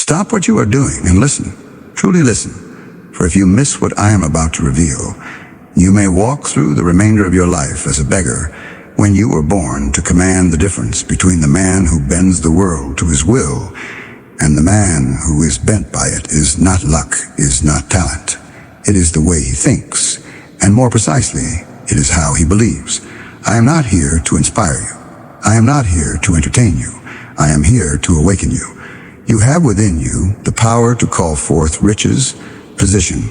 Stop what you are doing and listen. Truly listen. For if you miss what I am about to reveal, you may walk through the remainder of your life as a beggar when you were born to command the difference between the man who bends the world to his will and the man who is bent by it. Is not luck, is not talent. It is the way he thinks, and more precisely, it is how he believes. I am not here to inspire you. I am not here to entertain you. I am here to awaken you. You have within you the power to call forth riches, position,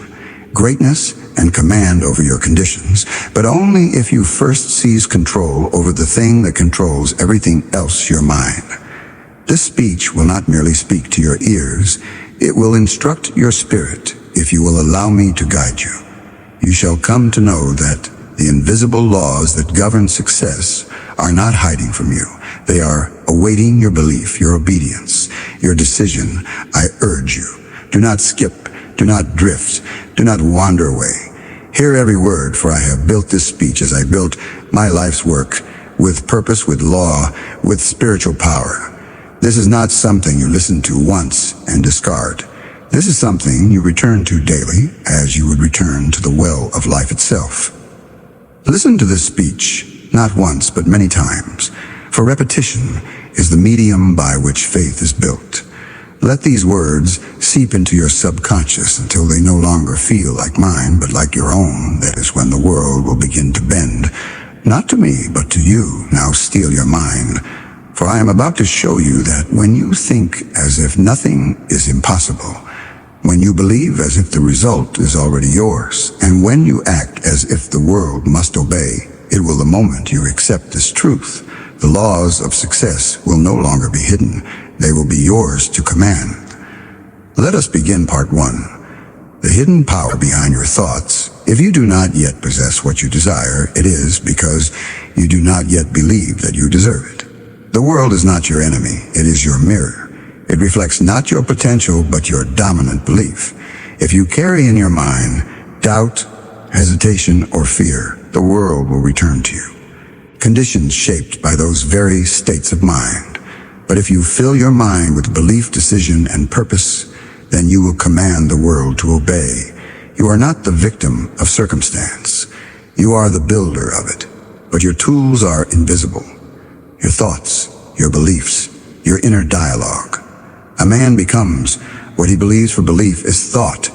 greatness, and command over your conditions, but only if you first seize control over the thing that controls everything else, your mind. This speech will not merely speak to your ears, it will instruct your spirit if you will allow me to guide you. You shall come to know that the invisible laws that govern success are not hiding from you. They are awaiting your belief, your obedience, your decision. I urge you, do not skip, do not drift, do not wander away. Hear every word, for I have built this speech as I built my life's work, with purpose, with law, with spiritual power. This is not something you listen to once and discard. This is something you return to daily, as you would return to the well of life itself. Listen to this speech, not once but many times, for repetition is the medium by which faith is built. Let these words seep into your subconscious until they no longer feel like mine, but like your own. That is when the world will begin to bend, not to me, but to you. Now steel your mind, for I am about to show you that when you think as if nothing is impossible, when you believe as if the result is already yours, and when you act as if the world must obey, it will the moment you accept this truth. The laws of success will no longer be hidden. They will be yours to command. Let us begin part 1. The hidden power behind your thoughts. If you do not yet possess what you desire, it is because you do not yet believe that you deserve it. The world is not your enemy. It is your mirror. It reflects not your potential, but your dominant belief. If you carry in your mind doubt, hesitation, or fear, the world will return to you. Conditions shaped by those very states of mind. But if you fill your mind with belief, decision, and purpose, then you will command the world to obey. You are not the victim of circumstance. You are the builder of it. But your tools are invisible. Your thoughts, your beliefs, your inner dialogue. A man becomes what he believes, for belief is thought,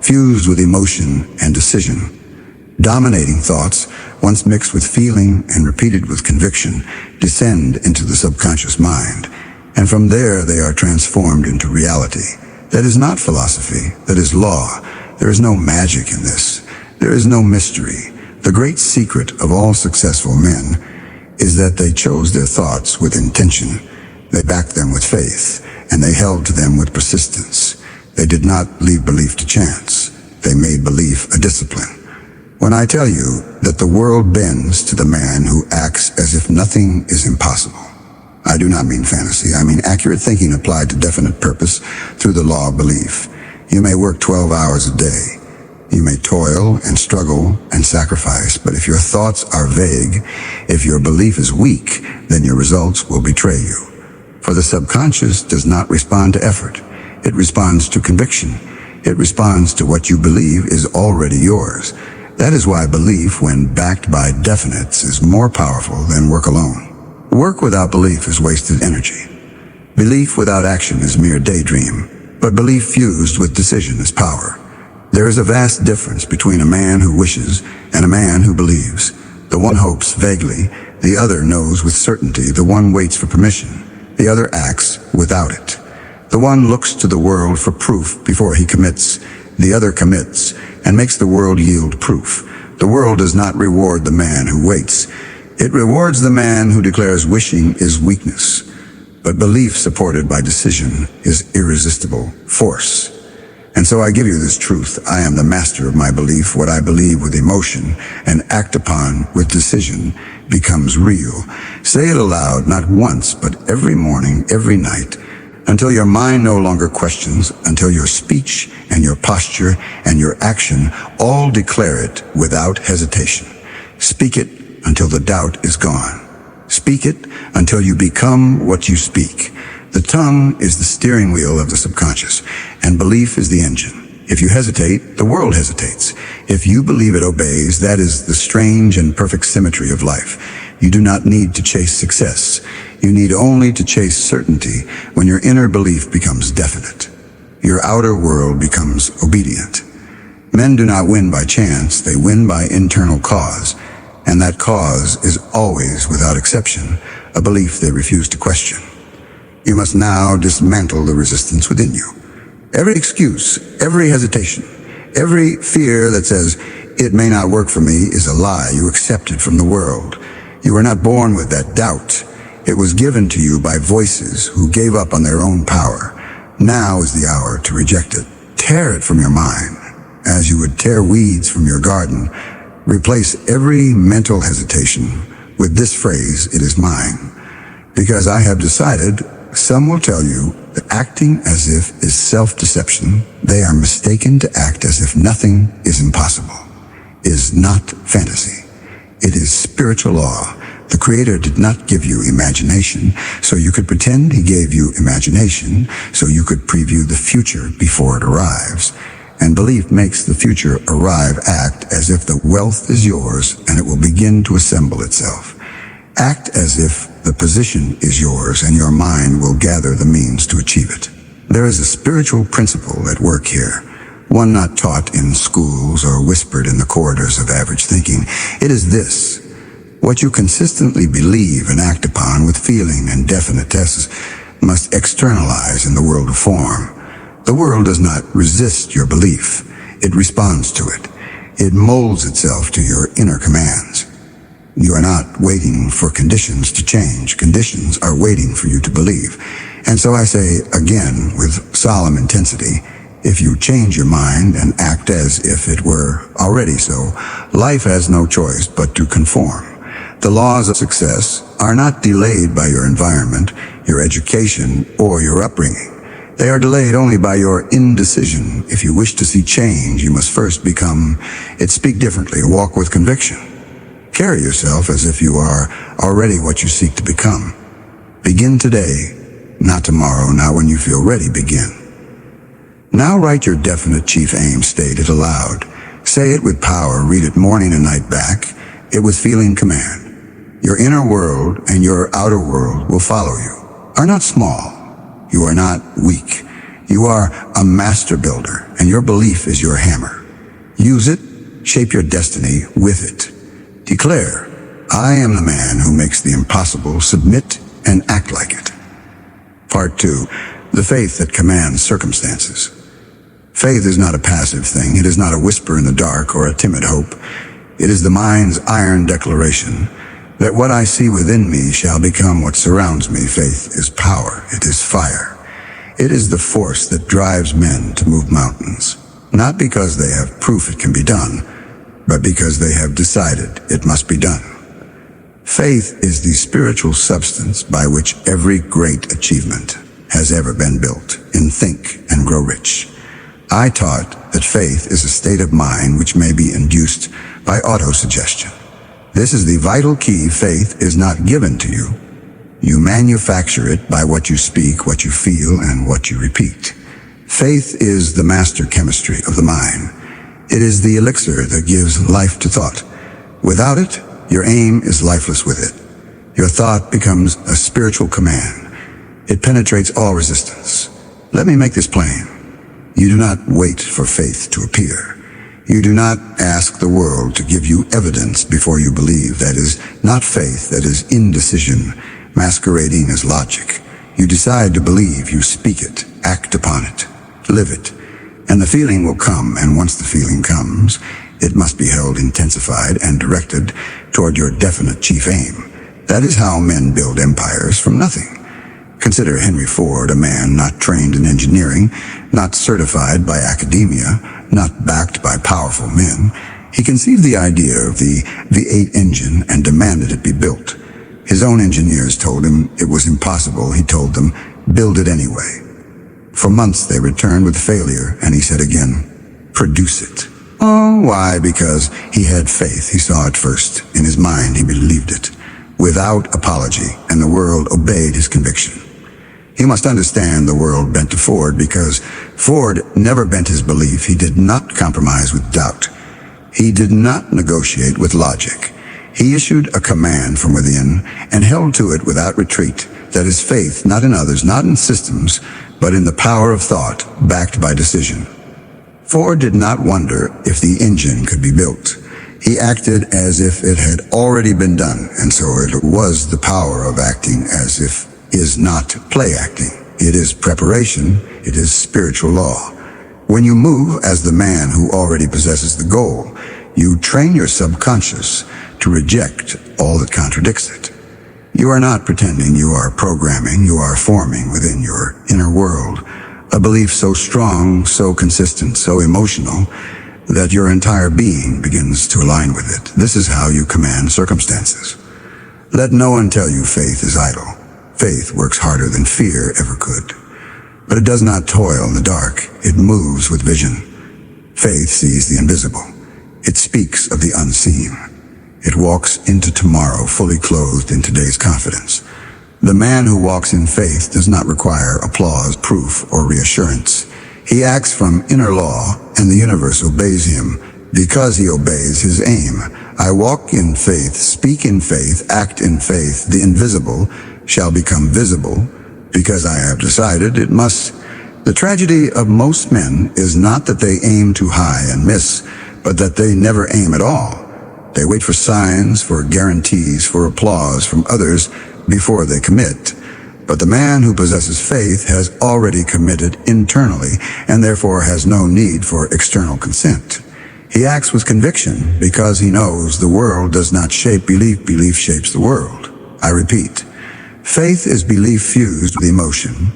fused with emotion and decision. Dominating thoughts, once mixed with feeling and repeated with conviction, descend into the subconscious mind, and from there they are transformed into reality. That is not philosophy, that is law. There is no magic in this. There is no mystery. The great secret of all successful men is that they chose their thoughts with intention. They backed them with faith, and they held to them with persistence. They did not leave belief to chance. They made belief a discipline. When I tell you that the world bends to the man who acts as if nothing is impossible, I do not mean fantasy. I mean accurate thinking applied to definite purpose through the law of belief. You may work 12 hours a day. You may toil and struggle and sacrifice, but if your thoughts are vague, if your belief is weak, then your results will betray you. For the subconscious does not respond to effort. It responds to conviction. It responds to what you believe is already yours. That is why belief, when backed by definites, is more powerful than work alone. Work without belief is wasted energy. Belief without action is mere daydream, but belief fused with decision is power. There is a vast difference between a man who wishes and a man who believes. The one hopes vaguely, the other knows with certainty. The one waits for permission, the other acts without it. The one looks to the world for proof before he commits, the other commits and makes the world yield proof. The world does not reward the man who waits. It rewards the man who declares wishing is weakness. But belief supported by decision is irresistible force. And so I give you this truth. I am the master of my belief. What I believe with emotion and act upon with decision becomes real. Say it aloud, not once, but every morning, every night, until your mind no longer questions, until your speech and your posture and your action all declare it without hesitation. Speak it until the doubt is gone. Speak it until you become what you speak. The tongue is the steering wheel of the subconscious, and belief is the engine. If you hesitate, the world hesitates. If you believe, it obeys. That is the strange and perfect symmetry of life. You do not need to chase success. You need only to chase certainty when your inner belief becomes definite. Your outer world becomes obedient. Men do not win by chance, they win by internal cause. And that cause is always, without exception, a belief they refuse to question. You must now dismantle the resistance within you. Every excuse, every hesitation, every fear that says, it may not work for me, is a lie you accepted from the world. You were not born with that doubt. It was given to you by voices who gave up on their own power. Now is the hour to reject it. Tear it from your mind, as you would tear weeds from your garden. Replace every mental hesitation with this phrase, it is mine. Because I have decided, some will tell you that acting as if is self-deception. They are mistaken to act as if nothing is impossible. Is not fantasy. It is spiritual law. The Creator did not give you imagination, so you could pretend He gave you imagination, so you could preview the future before it arrives. And belief makes the future arrive. Act as if the wealth is yours, and it will begin to assemble itself. Act as if the position is yours, and your mind will gather the means to achieve it. There is a spiritual principle at work here, one not taught in schools or whispered in the corridors of average thinking. It is this: what you consistently believe and act upon with feeling and definiteness must externalize in the world of form. The world does not resist your belief. It responds to it. It molds itself to your inner commands. You are not waiting for conditions to change. Conditions are waiting for you to believe. And so I say again with solemn intensity, if you change your mind and act as if it were already so, life has no choice but to conform. The laws of success are not delayed by your environment, your education, or your upbringing. They are delayed only by your indecision. If you wish to see change, you must first become it. Speak differently, walk with conviction. Carry yourself as if you are already what you seek to become. Begin today, not tomorrow, not when you feel ready. Begin. Now write your definite chief aim, state it aloud. Say it with power, read it morning and night back. It with feeling command. Your inner world and your outer world will follow you. Are not small. You are not weak. You are a master builder, and your belief is your hammer. Use it, shape your destiny with it. Declare, I am the man who makes the impossible, submit, and act like it. Part 2. The faith that commands circumstances. Faith is not a passive thing. It is not a whisper in the dark or a timid hope. It is the mind's iron declaration that what I see within me shall become what surrounds me. Faith is power. It is fire. It is the force that drives men to move mountains, not because they have proof it can be done, but because they have decided it must be done. Faith is the spiritual substance by which every great achievement has ever been built in Think and Grow Rich. I taught that faith is a state of mind which may be induced by autosuggestion. This is the vital key. Faith is not given to you. You manufacture it by what you speak, what you feel, and what you repeat. Faith is the master chemistry of the mind. It is the elixir that gives life to thought. Without it, your aim is lifeless with it. Your thought becomes a spiritual command. It penetrates all resistance. Let me make this plain. You do not wait for faith to appear. You do not ask the world to give you evidence before you believe. That is not faith, that is indecision, masquerading as logic. You decide to believe, you speak it, act upon it, live it, and the feeling will come, and once the feeling comes, it must be held intensified and directed toward your definite chief aim. That is how men build empires from nothing. Consider Henry Ford, a man not trained in engineering, not certified by academia, not backed by powerful men. He conceived the idea of the V8 engine and demanded it be built. His own engineers told him it was impossible. He told them, build it anyway. For months they returned with failure, and he said again, produce it. Oh, why? Because he had faith. He saw it first. In his mind, he believed it, without apology, and the world obeyed his conviction. You must understand the world bent to Ford because Ford never bent his belief. He did not compromise with doubt. He did not negotiate with logic. He issued a command from within and held to it without retreat. That is faith, not in others, not in systems, but in the power of thought, backed by decision. Ford did not wonder if the engine could be built. He acted as if it had already been done, and so it was the power of acting as if is not play acting. It is preparation. It is spiritual law. When you move as the man who already possesses the goal, you train your subconscious to reject all that contradicts it. You are not pretending, you are programming, you are forming within your inner world a belief so strong, so consistent, so emotional, that your entire being begins to align with it. This is how you command circumstances. Let no one tell you faith is idle. Faith works harder than fear ever could. But it does not toil in the dark. It moves with vision. Faith sees the invisible. It speaks of the unseen. It walks into tomorrow fully clothed in today's confidence. The man who walks in faith does not require applause, proof, or reassurance. He acts from inner law, and the universe obeys him because he obeys his aim. I walk in faith, speak in faith, act in faith. The invisible shall become visible because I have decided it must. The tragedy of most men is not that they aim too high and miss, but that they never aim at all. They wait for signs, for guarantees, for applause from others before they commit. But the man who possesses faith has already committed internally and therefore has no need for external consent. He acts with conviction because he knows the world does not shape belief, belief shapes the world. I repeat, faith is belief fused with emotion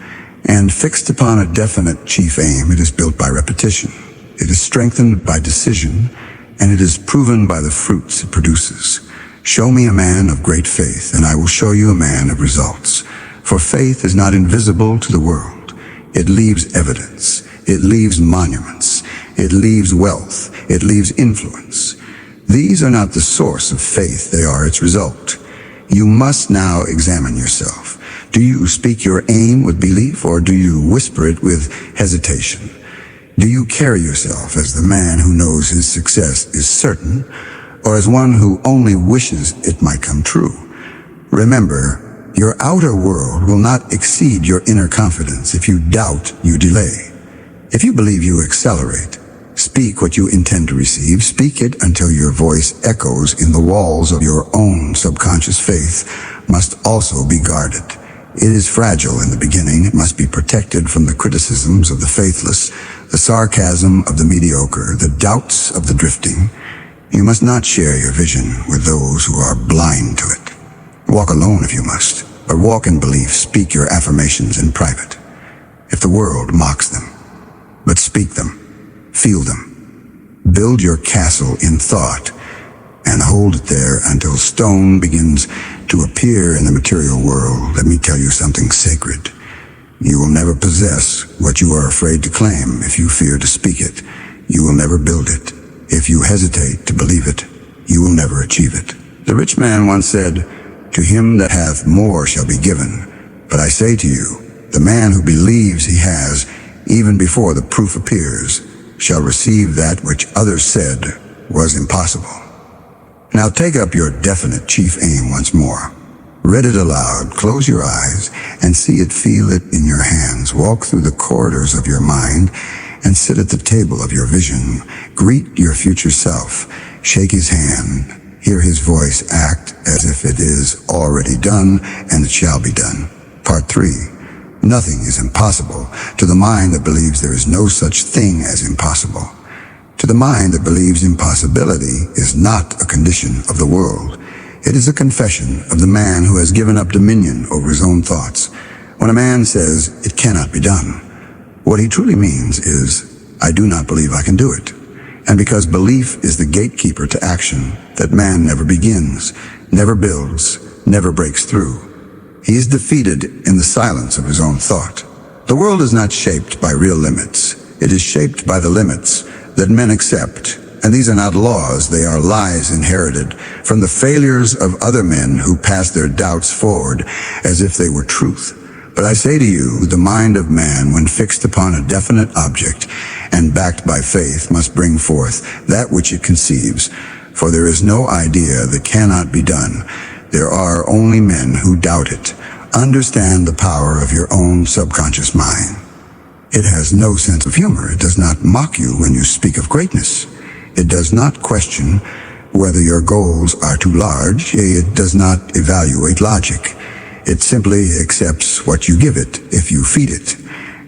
and fixed upon a definite chief aim. It is built by repetition. It is strengthened by decision, and it is proven by the fruits it produces. Show me a man of great faith, and I will show you a man of results. For faith is not invisible to the world. It leaves evidence. It leaves monuments. It leaves wealth. It leaves influence. These are not the source of faith. They are its result. You must now examine yourself. Do you speak your aim with belief, or do you whisper it with hesitation? Do you carry yourself as the man who knows his success is certain, or as one who only wishes it might come true? Remember, your outer world will not exceed your inner confidence. If you doubt, you delay. If you believe, you accelerate. Speak what you intend to receive. Speak it until your voice echoes in the walls of your own subconscious. Faith must also be guarded. It is fragile in the beginning. It must be protected from the criticisms of the faithless, the sarcasm of the mediocre, the doubts of the drifting. You must not share your vision with those who are blind to it. Walk alone if you must, but walk in belief. Speak your affirmations in private. If the world mocks them, but speak them. Feel them. Build your castle in thought and hold it there until stone begins to appear in the material world. Let me tell you something sacred. You will never possess what you are afraid to claim if you fear to speak it. You will never build it. If you hesitate to believe it, you will never achieve it. The rich man once said, "To him that hath more shall be given." But I say to you, the man who believes he has, even before the proof appears, shall receive that which others said was impossible. Now take up your definite chief aim once more. Read it aloud, close your eyes, and see it, feel it in your hands. Walk through the corridors of your mind and sit at the table of your vision. Greet your future self, shake his hand, hear his voice, act as if it is already done and it shall be done. Part 3. Nothing is impossible to the mind that believes there is no such thing as impossible. To the mind that believes impossibility is not a condition of the world. It is a confession of the man who has given up dominion over his own thoughts. When a man says, "It cannot be done," what he truly means is, "I do not believe I can do it." And because belief is the gatekeeper to action, that man never begins, never builds, never breaks through. He is defeated in the silence of his own thought. The world is not shaped by real limits. It is shaped by the limits that men accept. And these are not laws, they are lies inherited from the failures of other men who passed their doubts forward as if they were truth. But I say to you, the mind of man, when fixed upon a definite object and backed by faith, must bring forth that which it conceives. For there is no idea that cannot be done. There are only men who doubt it. Understand the power of your own subconscious mind. It has no sense of humor. It does not mock you when you speak of greatness. It does not question whether your goals are too large. It does not evaluate logic. It simply accepts what you give it if you feed it.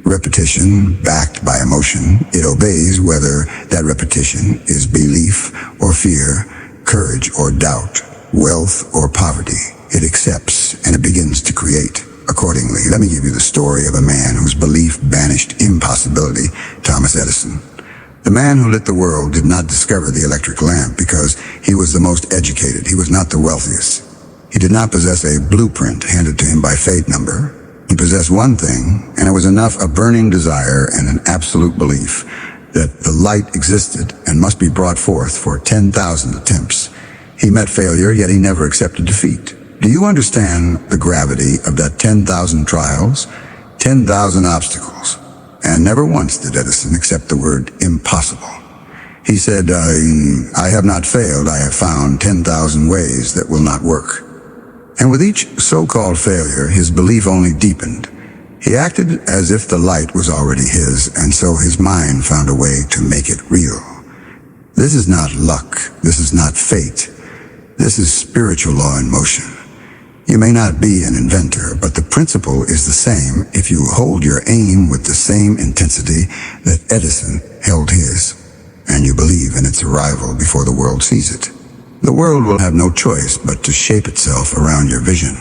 Repetition backed by emotion, it obeys whether that repetition is belief or fear, courage or doubt, wealth or poverty. It accepts and it begins to create. Accordingly, let me give you the story of a man whose belief banished impossibility, Thomas Edison. The man who lit the world did not discover the electric lamp because he was the most educated. He was not the wealthiest. He did not possess a blueprint handed to him by fate number. He possessed one thing, and it was enough, a burning desire and an absolute belief that the light existed and must be brought forth for 10,000 attempts. He met failure, yet he never accepted defeat. Do you understand the gravity of that 10,000 trials, 10,000 obstacles? And never once did Edison accept the word impossible. He said, I have not failed, I have found 10,000 ways that will not work. And with each so-called failure, his belief only deepened. He acted as if the light was already his, and so his mind found a way to make it real. This is not luck. This is not fate. This is spiritual law in motion. You may not be an inventor, but the principle is the same if you hold your aim with the same intensity that Edison held his, and you believe in its arrival before the world sees it. The world will have no choice but to shape itself around your vision.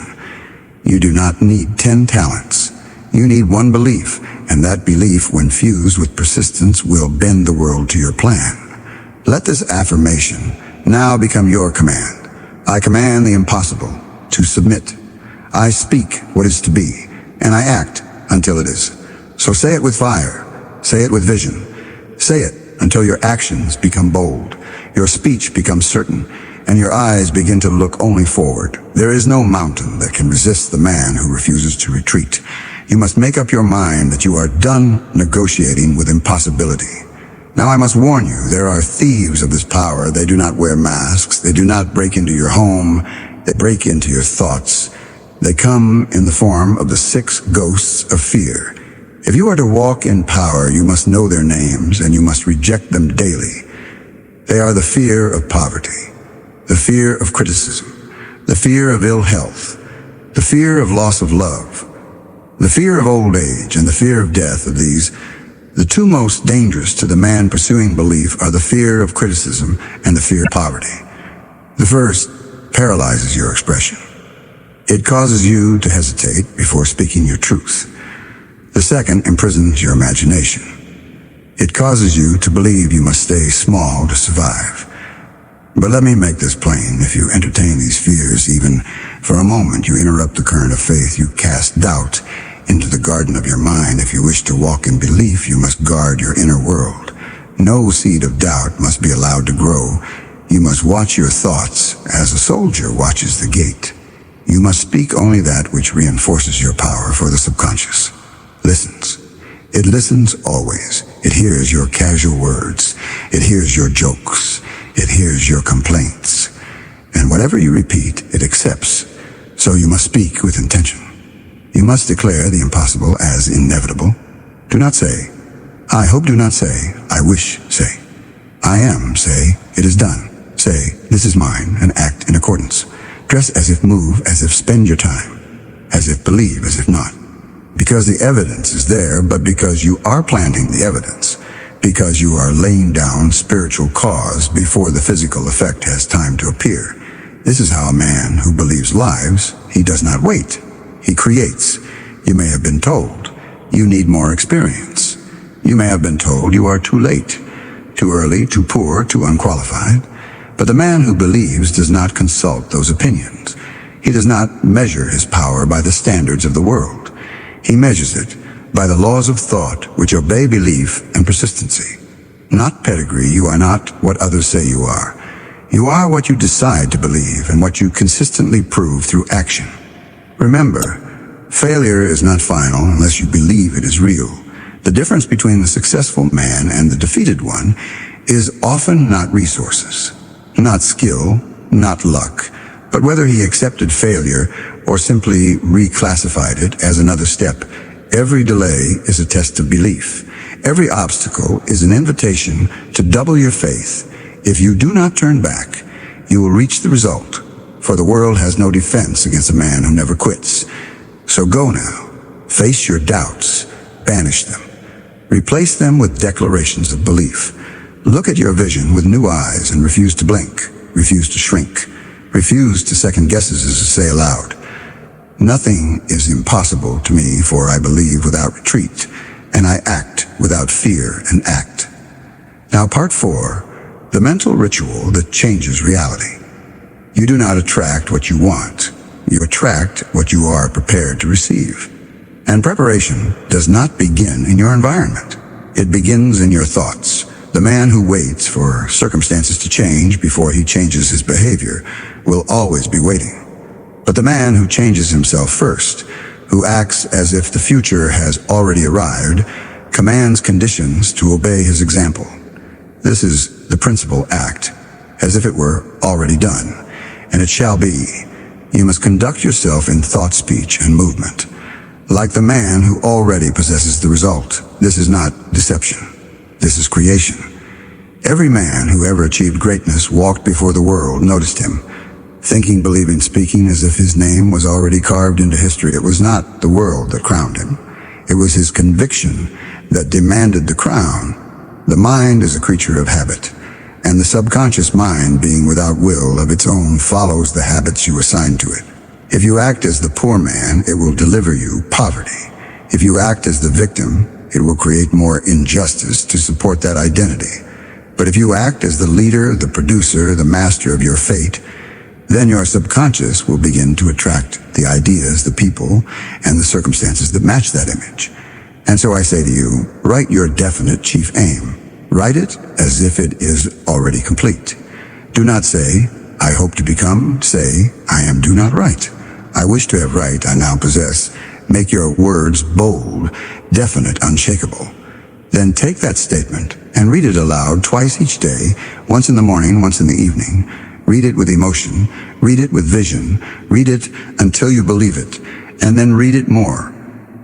You do not need 10 talents. You need one belief, and that belief, when fused with persistence, will bend the world to your plan. Let this affirmation now become your command. I command the impossible to submit. I speak what is to be, and I act until it is. So say it with fire. Say it with vision. Say it until your actions become bold, your speech becomes certain, and your eyes begin to look only forward. There is no mountain that can resist the man who refuses to retreat. You must make up your mind that you are done negotiating with impossibility. Now I must warn you, there are thieves of this power. They do not wear masks. They do not break into your home. They break into your thoughts. They come in the form of the 6 ghosts of fear. If you are to walk in power, you must know their names, and you must reject them daily. They are the fear of poverty, the fear of criticism, the fear of ill health, the fear of loss of love, the fear of old age, and the fear of death. Of these, the 2 most dangerous to the man pursuing belief are the fear of criticism and the fear of poverty. The first paralyzes your expression. It causes you to hesitate before speaking your truth. The second imprisons your imagination. It causes you to believe you must stay small to survive. But let me make this plain. If you entertain these fears, even for a moment, you interrupt the current of faith. You cast doubt into the garden of your mind. If you wish to walk in belief, you must guard your inner world. No seed of doubt must be allowed to grow. You must watch your thoughts as a soldier watches the gate. You must speak only that which reinforces your power, for the subconscious listens. It listens always. It hears your casual words. It hears your jokes. It hears your complaints. And whatever you repeat, it accepts. So you must speak with intention. You must declare the impossible as inevitable. Do not say, I hope. Do not say, I wish. Say, I am. Say, it is done. Say, this is mine, and act in accordance. Dress as if, move as if, spend your time, as if, believe as if not. Because the evidence is there, but because you are planting the evidence, because you are laying down spiritual cause before the physical effect has time to appear. This is how a man who believes lives. He does not wait. He creates. You may have been told you need more experience. You may have been told you are too late, too early, too poor, too unqualified. But the man who believes does not consult those opinions. He does not measure his power by the standards of the world. He measures it by the laws of thought which obey belief and persistency. Not pedigree. You are not what others say you are. You are what you decide to believe and what you consistently prove through action. Remember, Failure is not final unless you believe it is real. The difference between the successful man and the defeated one is often not resources, not skill, not luck, but whether he accepted failure or simply reclassified it as another step. Every delay is a test of belief. Every obstacle is an invitation to double your faith. If you do not turn back, you will reach the result, for the world has no defense against a man who never quits. So go now, face your doubts, banish them. Replace them with declarations of belief. Look at your vision with new eyes and refuse to blink, refuse to shrink, refuse to second guess as say aloud. Nothing is impossible to me, for I believe without retreat, and I act without fear and act. Now, part 4, the mental ritual that changes reality. You do not attract what you want. You attract what you are prepared to receive. And preparation does not begin in your environment. It begins in your thoughts. The man who waits for circumstances to change before he changes his behavior will always be waiting. But the man who changes himself first, who acts as if the future has already arrived, commands conditions to obey his example. This is the principal act, as if it were already done, and it shall be. You must conduct yourself in thought, speech, and movement, like the man who already possesses the result. This is not deception. This is creation. Every man who ever achieved greatness walked before the world, noticed him, thinking, believing, speaking as if his name was already carved into history. It was not the world that crowned him. It was his conviction that demanded the crown. The mind is a creature of habit, and the subconscious mind, being without will of its own, follows the habits you assign to it. If you act as the poor man, it will deliver you poverty. If you act as the victim, it will create more injustice to support that identity. But if you act as the leader, the producer, the master of your fate, then your subconscious will begin to attract the ideas, the people, and the circumstances that match that image. And so I say to you, write your definite chief aim. Write it as if it is already complete. Do not say, I hope to become. Say, I am do not write. I wish to have right, I now possess. Make your words bold, definite, unshakable. Then take that statement and read it aloud twice each day, once in the morning, once in the evening. Read it with emotion, read it with vision, read it until you believe it, and then read it more.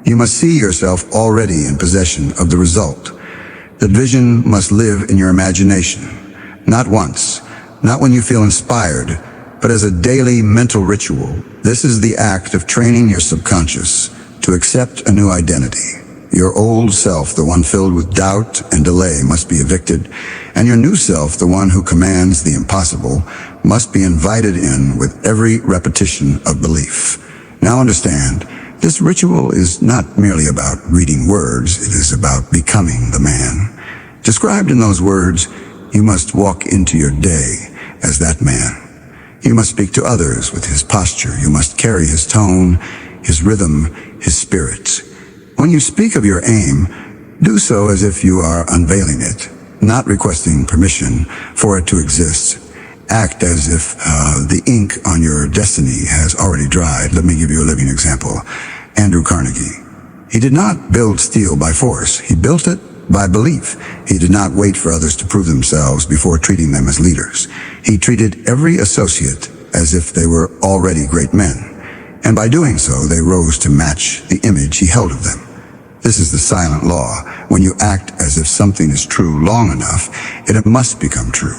You must see yourself already in possession of the result. The vision must live in your imagination, not once, not when you feel inspired, but as a daily mental ritual. This is the act of training your subconscious to accept a new identity. Your old self, the one filled with doubt and delay, must be evicted, and your new self, the one who commands the impossible, must be invited in with every repetition of belief. Now understand, this ritual is not merely about reading words, it is about becoming the man. Described in those words, you must walk into your day as that man. You must speak to others with his posture. You must carry his tone, his rhythm, his spirit. When you speak of your aim, do so as if you are unveiling it, not requesting permission for it to exist. Act as if the ink on your destiny has already dried. Let me give you a living example. Andrew Carnegie. He did not build steel by force. He built it by belief. He did not wait for others to prove themselves before treating them as leaders. He treated every associate as if they were already great men. And by doing so, they rose to match the image he held of them. This is the silent law. When you act as if something is true long enough, it must become true.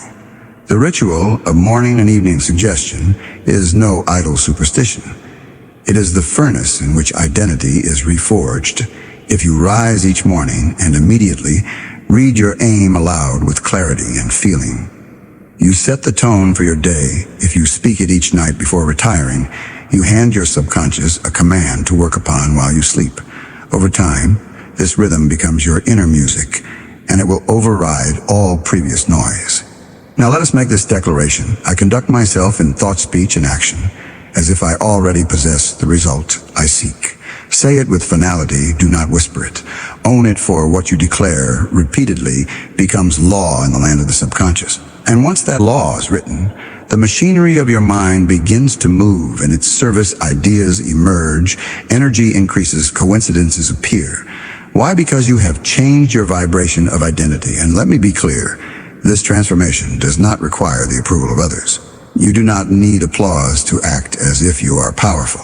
The ritual of morning and evening suggestion is no idle superstition. It is the furnace in which identity is reforged. If you rise each morning and immediately read your aim aloud with clarity and feeling, you set the tone for your day. If you speak it each night before retiring, you hand your subconscious a command to work upon while you sleep. Over time, this rhythm becomes your inner music, and it will override all previous noise. Now let us make this declaration. I conduct myself in thought, speech, and action as if I already possess the result I seek. Say it with finality, do not whisper it. Own it, for what you declare repeatedly becomes law in the land of the subconscious. And once that law is written, The machinery of your mind begins to move. In its service, ideas emerge, energy increases, coincidences appear. Why? Because you have changed your vibration of identity. And let me be clear, this transformation does not require the approval of others. You do not need applause to act as if you are powerful.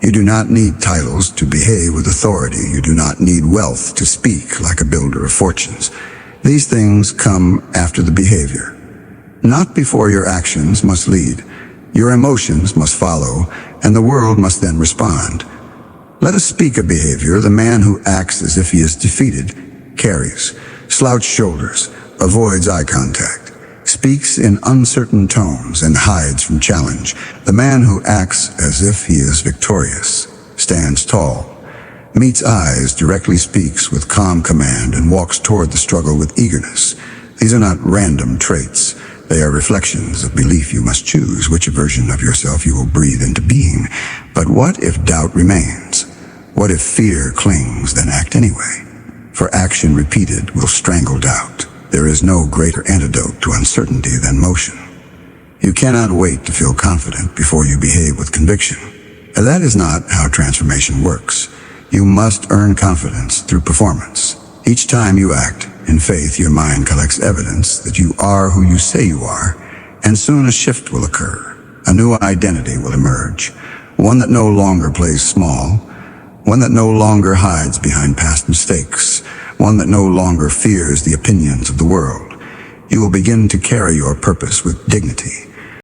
You do not need titles to behave with authority. You do not need wealth to speak like a builder of fortunes. These things come after the behavior. Not before. Your actions must lead. Your emotions must follow, and the world must then respond. Let us speak of behavior. The man who acts as if he is defeated carries slouched shoulders, avoids eye contact, speaks in uncertain tones, and hides from challenge. The man who acts as if he is victorious stands tall, meets eyes, directly speaks with calm command, and walks toward the struggle with eagerness. These are not random traits. They are reflections of belief. You must choose which version of yourself you will breathe into being. But what if doubt remains? What if fear clings? Then act anyway. For action repeated will strangle doubt. There is no greater antidote to uncertainty than motion. You cannot wait to feel confident before you behave with conviction. And that is not how transformation works. You must earn confidence through performance. Each time you act in faith, your mind collects evidence that you are who you say you are, and soon a shift will occur. A new identity will emerge, one that no longer plays small, one that no longer hides behind past mistakes, one that no longer fears the opinions of the world. You will begin to carry your purpose with dignity,